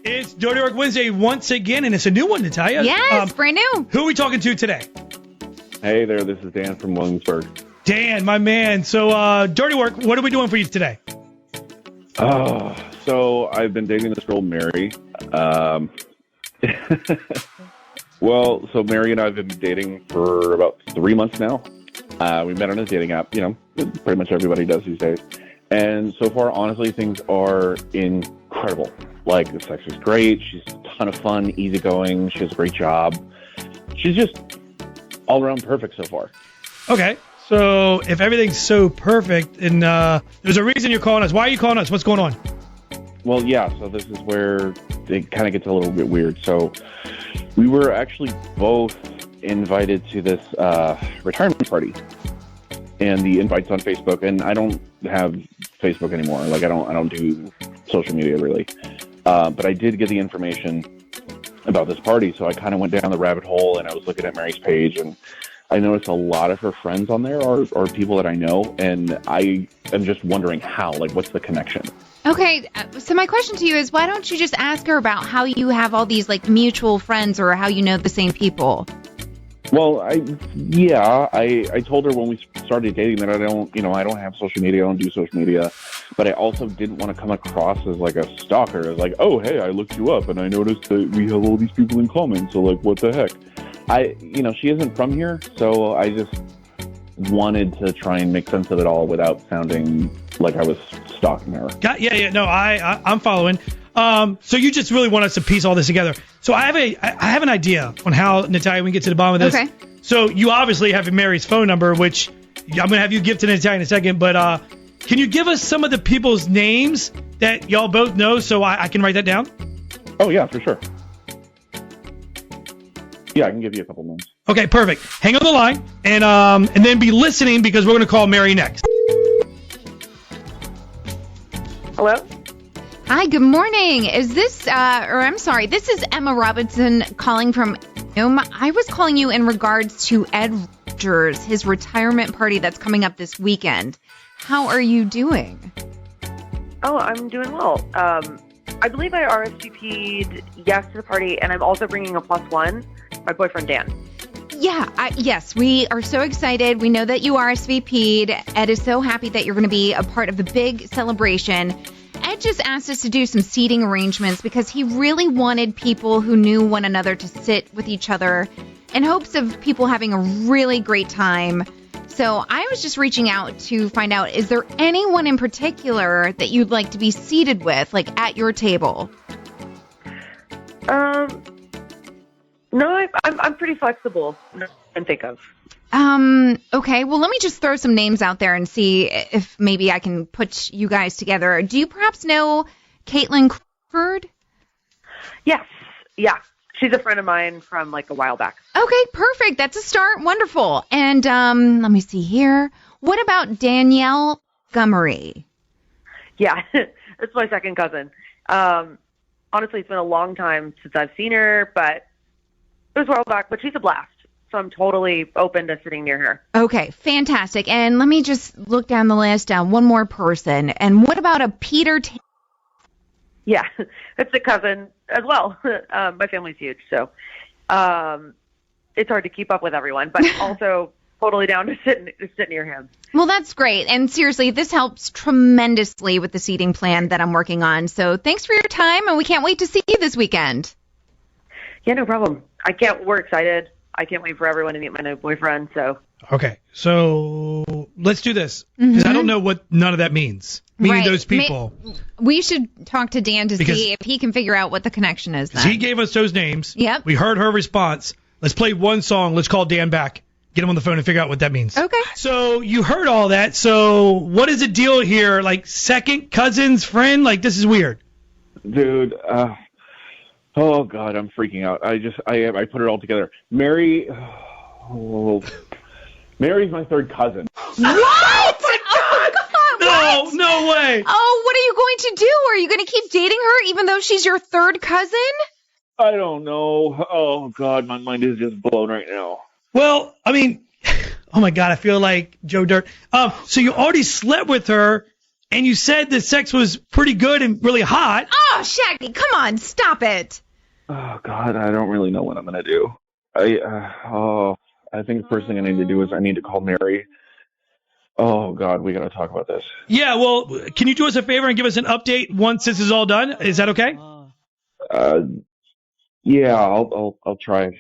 It's Dirty Work Wednesday once again, and it's a new one, Natalia. Yes, brand new. Who are we talking to today? Hey there, this is Dan from Williamsburg. Dan, my man. So, Dirty Work, what are we doing for you today? So I've been dating this girl, Mary. Well, so Mary and I have been dating for about 3 months now. We met on a dating app, pretty much everybody does these days. And so far, honestly, things are incredible. Like, the sex is great. She's a ton of fun, easygoing. She has a great job. She's just all around perfect so far. Okay. So if everything's so perfect, and there's a reason you're calling us. Why are you calling us? What's going on? Well, yeah, so this is where it kind of gets a little bit weird. So we were actually both invited to this retirement party, and the invite's on Facebook, and I don't have Facebook anymore. Like, I don't do social media really. But I did get the information about this party, so I kind of went down the rabbit hole, and I was looking at Mary's page, and I noticed a lot of her friends on there are people that I know, and I am just wondering how, like, what's the connection? Okay, so my question to you is, why don't you just ask her about how you have all these, like, mutual friends or how you know the same people? Well, I told her when we started dating that I don't have social media, I don't do social media, but I also didn't want to come across as like a stalker, as like, oh, hey, I looked you up and I noticed that we have all these people in common, so like, what the heck? She isn't from here, so I just wanted to try and make sense of it all without sounding like I was stalking her. I'm following. So you just really want us to piece all this together. So I have an idea on how, Natalia, we can get to the bottom of this. Okay. So you obviously have Mary's phone number, which I'm going to have you give to Natalia in a second. But can you give us some of the people's names that y'all both know so I can write that down? Oh, yeah, for sure. Yeah, I can give you a couple names. Okay, perfect. Hang on the line and then be listening because we're going to call Mary next. Hello? Hi, good morning. Is this, this is Emma Robinson calling from I was calling you in regards to Ed Rogers, his retirement party that's coming up this weekend. How are you doing? Oh, I'm doing well. I believe I RSVP'd yes to the party, and I'm also bringing a +1, my boyfriend Dan. Yeah, yes, we are so excited. We know that you RSVP'd. Ed is so happy that you're going to be a part of the big celebration. Ed just asked us to do some seating arrangements because he really wanted people who knew one another to sit with each other in hopes of people having a really great time. So I was just reaching out to find out, is there anyone in particular that you'd like to be seated with, like at your table? No, I'm pretty flexible. I can think of. Okay, well, let me just throw some names out there and see if maybe I can put you guys together. Do you perhaps know Caitlin Crawford? Yes. Yeah. She's a friend of mine from like a while back. Okay, perfect. That's a start. Wonderful. And let me see here. What about Danielle Montgomery? Yeah, it's my second cousin. Honestly, it's been a long time since I've seen her, but it was a while back, but she's a blast. So I'm totally open to sitting near her. Okay, fantastic. And let me just look down the list. One more person. And what about a Peter? Yeah, it's a cousin as well. My family's huge, so it's hard to keep up with everyone, but also totally down to sit near him. Well, that's great. And seriously, this helps tremendously with the seating plan that I'm working on. So thanks for your time, and we can't wait to see you this weekend. Yeah, no problem. We're excited. I can't wait for everyone to meet my new boyfriend. So okay, so let's do this because I don't know what none of that means. Meaning those people. We should talk to Dan to see if he can figure out what the connection is. Then. He gave us those names. Yep. We heard her response. Let's play one song. Let's call Dan back. Get him on the phone and figure out what that means. Okay. So you heard all that. So what is the deal here? Like second cousin's friend? Like this is weird. Dude, oh God, I'm freaking out. I put it all together. Mary's my third cousin. What? No, no way. Oh, what are you going to do? Are you going to keep dating her even though she's your third cousin? I don't know. Oh God, my mind is just blown right now. Well, I mean, oh my God, I feel like Joe Dirt. So you already slept with her and you said the sex was pretty good and really hot. Oh, Shaggy, come on, stop it. Oh God, I don't really know what I'm gonna do. I think the first thing I need to do is I need to call Mary. Oh God, we gotta talk about this. Yeah, well, can you do us a favor and give us an update once this is all done? Is that okay? Yeah, I'll try.